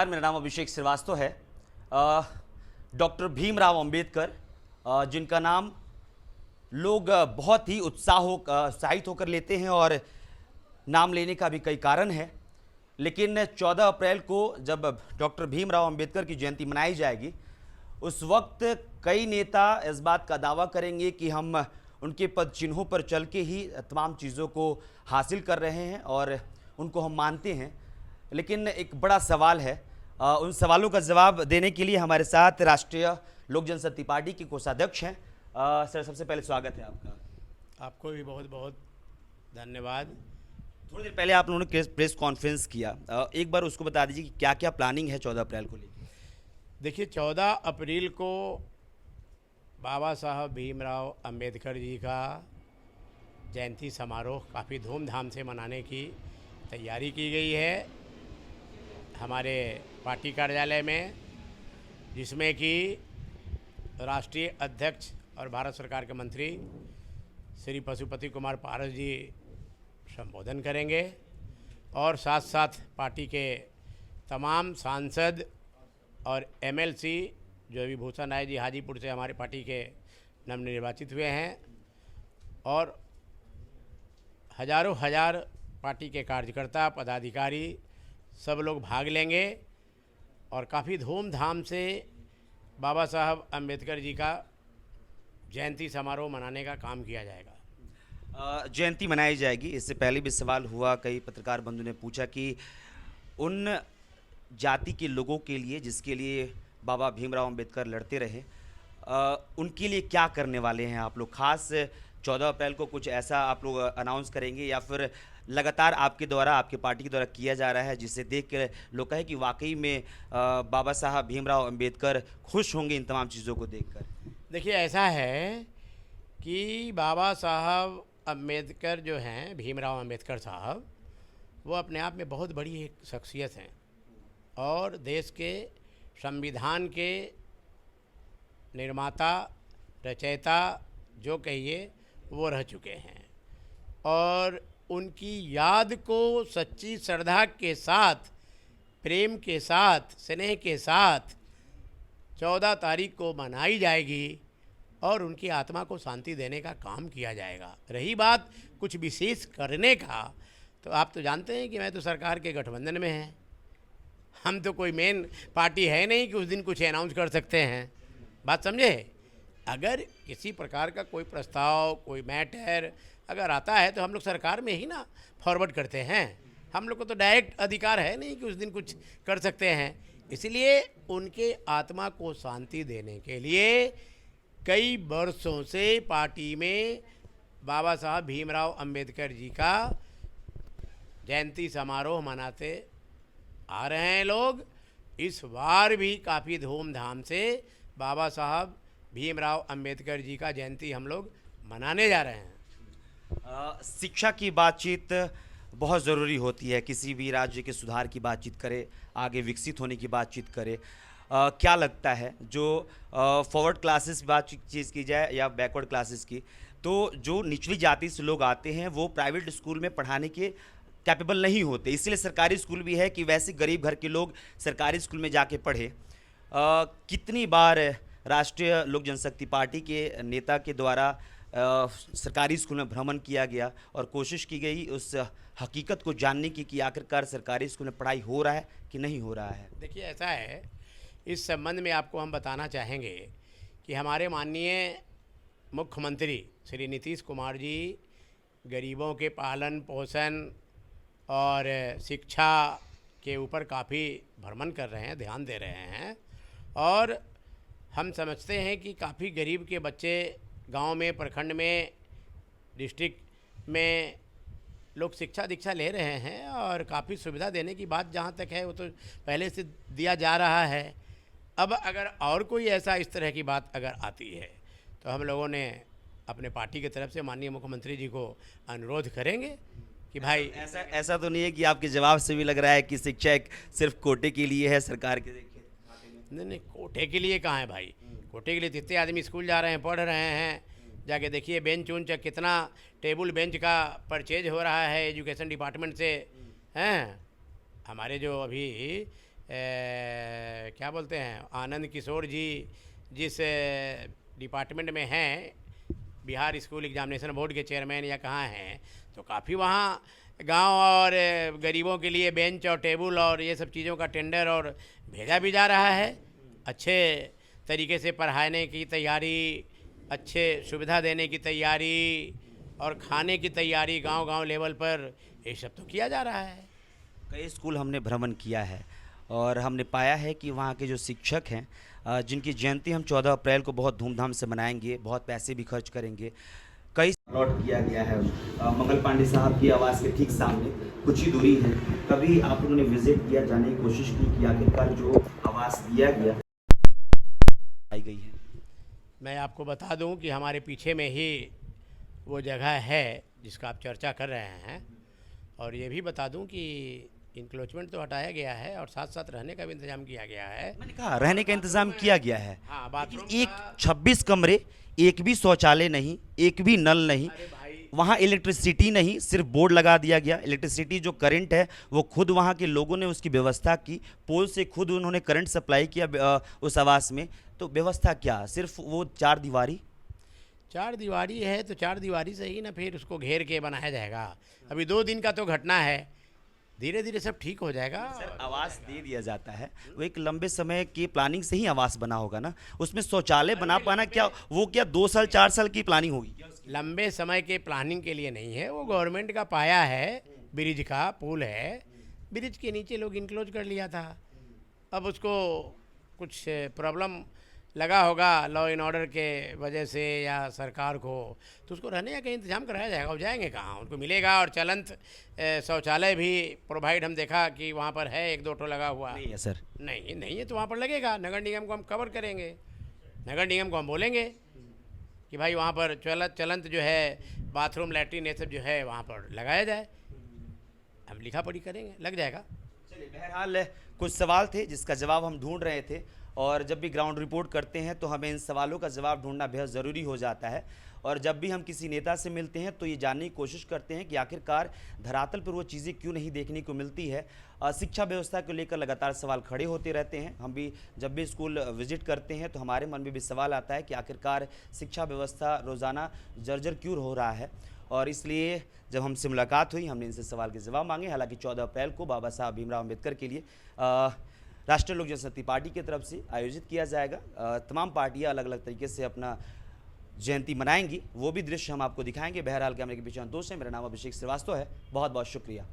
नमस्कार, मेरा नाम अभिषेक श्रीवास्तव है। डॉक्टर भीमराव अंबेडकर, जिनका नाम लोग बहुत ही उत्साहित होकर लेते हैं और नाम लेने का भी कई कारण है। लेकिन 14 अप्रैल को जब डॉक्टर भीमराव अंबेडकर की जयंती मनाई जाएगी, उस वक्त कई नेता इस बात का दावा करेंगे कि हम उनके पद चिन्हों पर चल के ही तमाम चीज़ों को हासिल कर रहे हैं और उनको हम मानते हैं। लेकिन एक बड़ा सवाल है, उन सवालों का जवाब देने के लिए हमारे साथ राष्ट्रीय लोक जनशक्ति पार्टी के कोषाध्यक्ष हैं। सर, सबसे पहले स्वागत है आपका। आपको भी बहुत बहुत धन्यवाद। थोड़ी देर पहले आप लोगों ने प्रेस कॉन्फ्रेंस किया, एक बार उसको बता दीजिए कि क्या क्या प्लानिंग है 14 अप्रैल को लेकर। देखिए, 14 अप्रैल को बाबा साहब भीमराव अंबेडकर जी का जयंती समारोह काफ़ी धूमधाम से मनाने की तैयारी की गई है हमारे पार्टी कार्यालय में, जिसमें कि राष्ट्रीय अध्यक्ष और भारत सरकार के मंत्री श्री पशुपति कुमार पारस जी संबोधन करेंगे और साथ साथ पार्टी के तमाम सांसद और एमएलसी जो अभी भूषण राय जी हाजीपुर से हमारे पार्टी के नवनिर्वाचित हुए हैं, और हजारों हजार पार्टी के कार्यकर्ता पदाधिकारी सब लोग भाग लेंगे और काफ़ी धूमधाम से बाबा साहब अंबेडकर जी का जयंती समारोह मनाने का काम किया जाएगा। जयंती मनाई जाएगी, इससे पहले भी सवाल हुआ, कई पत्रकार बंधु ने पूछा कि उन जाति के लोगों के लिए जिसके लिए बाबा भीमराव अंबेडकर लड़ते रहे, उनके लिए क्या करने वाले हैं आप लोग? खास 14 अप्रैल को कुछ ऐसा आप लोग अनाउंस करेंगे या फिर लगातार आपके द्वारा, आपके पार्टी के द्वारा किया जा रहा है जिससे देख कर लोग कहें कि वाकई में बाबा साहब भीमराव अंबेडकर खुश होंगे इन तमाम चीज़ों को देखकर? देखिए, ऐसा है कि बाबा साहब अंबेडकर जो हैं, भीमराव अंबेडकर साहब, वो अपने आप में बहुत बड़ी एक शख्सियत हैं और देश के संविधान के निर्माता, रचयिता जो कहिए वो रह चुके हैं, और उनकी याद को सच्ची श्रद्धा के साथ, प्रेम के साथ, स्नेह के साथ 14 तारीख को मनाई जाएगी और उनकी आत्मा को शांति देने का काम किया जाएगा। रही बात कुछ विशेष करने का, तो आप तो जानते हैं कि मैं तो सरकार के गठबंधन में हैं, हम तो कोई मेन पार्टी है नहीं कि उस दिन कुछ अनाउंस कर सकते हैं। बात समझे? अगर किसी प्रकार का कोई प्रस्ताव, कोई मैटर अगर आता है तो हम लोग सरकार में ही ना फॉरवर्ड करते हैं। हम लोग को तो डायरेक्ट अधिकार है नहीं कि उस दिन कुछ कर सकते हैं। इसलिए उनके आत्मा को शांति देने के लिए कई वर्षों से पार्टी में बाबा साहब भीमराव अंबेडकर जी का जयंती समारोह मनाते आ रहे हैं लोग। इस बार भी काफ़ी धूमधाम से बाबा साहब भीमराव अंबेडकर जी का जयंती हम लोग मनाने जा रहे हैं। शिक्षा की बातचीत बहुत ज़रूरी होती है, किसी भी राज्य के सुधार की बातचीत करे, आगे विकसित होने की बातचीत करे। क्या लगता है, जो फॉरवर्ड क्लासेस बातचीत की जाए या बैकवर्ड क्लासेस की, तो जो निचली जाति से लोग आते हैं वो प्राइवेट स्कूल में पढ़ाने के कैपेबल नहीं होते, इसलिए सरकारी स्कूल भी है कि वैसे गरीब घर के लोग सरकारी स्कूल में जाके पढ़े। कितनी बार राष्ट्रीय लोक जनशक्ति पार्टी के नेता के द्वारा सरकारी स्कूल में भ्रमण किया गया और कोशिश की गई उस हकीकत को जानने की कि आखिरकार सरकारी स्कूल में पढ़ाई हो रहा है कि नहीं हो रहा है? देखिए, ऐसा है, इस संबंध में आपको हम बताना चाहेंगे कि हमारे माननीय मुख्यमंत्री श्री नीतीश कुमार जी गरीबों के पालन पोषण और शिक्षा के ऊपर काफ़ी भ्रमण कर रहे हैं, ध्यान दे रहे हैं, और हम समझते हैं कि काफ़ी गरीब के बच्चे गांव में, प्रखंड में, डिस्ट्रिक्ट में लोग शिक्षा दीक्षा ले रहे हैं और काफ़ी सुविधा देने की बात जहां तक है वो तो पहले से दिया जा रहा है। अब अगर और कोई ऐसा इस तरह की बात अगर आती है तो हम लोगों ने अपने पार्टी की तरफ से माननीय मुख्यमंत्री जी को अनुरोध करेंगे कि भाई ऐसा तो नहीं है कि आपके जवाब से भी लग रहा है कि शिक्षा एक सिर्फ कोटे के लिए है सरकार के? नहीं, कोटे के लिए कहाँ है भाई? कोटे के लिए जितने आदमी स्कूल जा रहे हैं, पढ़ रहे हैं, जाके देखिए बेंच उंच कितना टेबल बेंच का परचेज हो रहा है एजुकेशन डिपार्टमेंट से, हैं। हमारे जो अभी क्या बोलते हैं, आनंद किशोर जी जिस डिपार्टमेंट में हैं, बिहार स्कूल एग्जामिनेशन बोर्ड के चेयरमैन या कहाँ हैं, तो काफ़ी वहाँ गांव और गरीबों के लिए बेंच और टेबल और ये सब चीज़ों का टेंडर और भेजा भी जा रहा है। अच्छे तरीके से पढ़ाने की तैयारी, अच्छे सुविधा देने की तैयारी और खाने की तैयारी गांव-गांव लेवल पर, ये सब तो किया जा रहा है। कई स्कूल हमने भ्रमण किया है और हमने पाया है कि वहाँ के जो शिक्षक हैं, जिनकी जयंती हम 14 अप्रैल को बहुत धूमधाम से मनाएंगे, बहुत पैसे भी खर्च करेंगे, कई प्लॉट किया गया है मंगल पांडे साहब की आवास के ठीक सामने कुछ ही दूरी है। कभी आप लोगों ने विजिट किया, जाने की कोशिश की कि आखिरकार जो आवास दिया गया आई गई है? मैं आपको बता दूं कि हमारे पीछे में ही वो जगह है जिसका आप चर्चा कर रहे हैं, और ये भी बता दूं कि इंक्रोचमेंट तो हटाया गया है और साथ साथ रहने का भी इंतजाम किया गया है। मैंने कहा रहने का इंतजाम किया गया है। हाँ, बाथरूम एक 26 कमरे, एक भी शौचालय नहीं, एक भी नल नहीं, वहाँ इलेक्ट्रिसिटी नहीं, सिर्फ बोर्ड लगा दिया गया। इलेक्ट्रिसिटी जो करंट है वो खुद वहाँ के लोगों ने उसकी व्यवस्था की, पोल से खुद उन्होंने करंट सप्लाई किया उस आवास में। तो व्यवस्था क्या, सिर्फ वो चार दीवारी है, तो चार दीवारी से ही ना फिर उसको घेर के बनाया जाएगा। अभी 2 दिन का तो घटना है, धीरे धीरे सब ठीक हो जाएगा। सर, आवास दे दिया जाता है, वो एक लंबे समय की प्लानिंग से ही आवास बना होगा ना, उसमें शौचालय बना पाना क्या, वो क्या 2 साल 4 साल की प्लानिंग होगी? लंबे समय के प्लानिंग के लिए नहीं है, वो गवर्नमेंट का पाया है, ब्रिज का पुल है, ब्रिज के नीचे लोग इनक्लोज कर लिया था। अब उसको कुछ प्रॉब्लम लगा होगा लॉ एंड ऑर्डर के वजह से या सरकार को, तो उसको रहने का कहीं इंतजाम कराया जाएगा। वो जाएंगे कहाँ, उनको मिलेगा। और चलंत शौचालय भी प्रोवाइड हम देखा कि वहाँ पर है, 1-2 ठो लगा हुआ। नहीं है सर? नहीं है तो वहाँ पर लगेगा। नगर निगम को हम कवर करेंगे, नगर निगम को हम बोलेंगे कि भाई वहाँ पर चलंत जो है बाथरूम, लैट्रिन, ये सब जो है वहाँ पर लगाया जाए। हम लिखा पढ़ी करेंगे, लग जाएगा। चलिए, बहरहाल कुछ सवाल थे जिसका जवाब हम ढूंढ रहे थे, और जब भी ग्राउंड रिपोर्ट करते हैं तो हमें इन सवालों का जवाब ढूंढना बेहद ज़रूरी हो जाता है। और जब भी हम किसी नेता से मिलते हैं तो ये जानने की कोशिश करते हैं कि आखिरकार धरातल पर वो चीज़ें क्यों नहीं देखने को मिलती है। शिक्षा व्यवस्था को लेकर लगातार सवाल खड़े होते रहते हैं। हम भी जब भी स्कूल विजिट करते हैं तो हमारे मन में भी सवाल आता है कि आखिरकार शिक्षा व्यवस्था रोज़ाना जर्जर क्यों हो रहा है। और इसलिए जब हमसे मुलाकात हुई, हमने इनसे सवाल के जवाब मांगे। हालांकि 14 अप्रैल को बाबा साहब भीमराव अम्बेडकर के लिए राष्ट्रीय लोक जनशक्ति पार्टी की तरफ से आयोजित किया जाएगा। तमाम पार्टियां अलग अलग तरीके से अपना जयंती मनाएंगी, वो भी दृश्य हम आपको दिखाएंगे। बहरहाल कैमरे के पीछे संतोष है, मेरा नाम अभिषेक श्रीवास्तव है। बहुत बहुत शुक्रिया।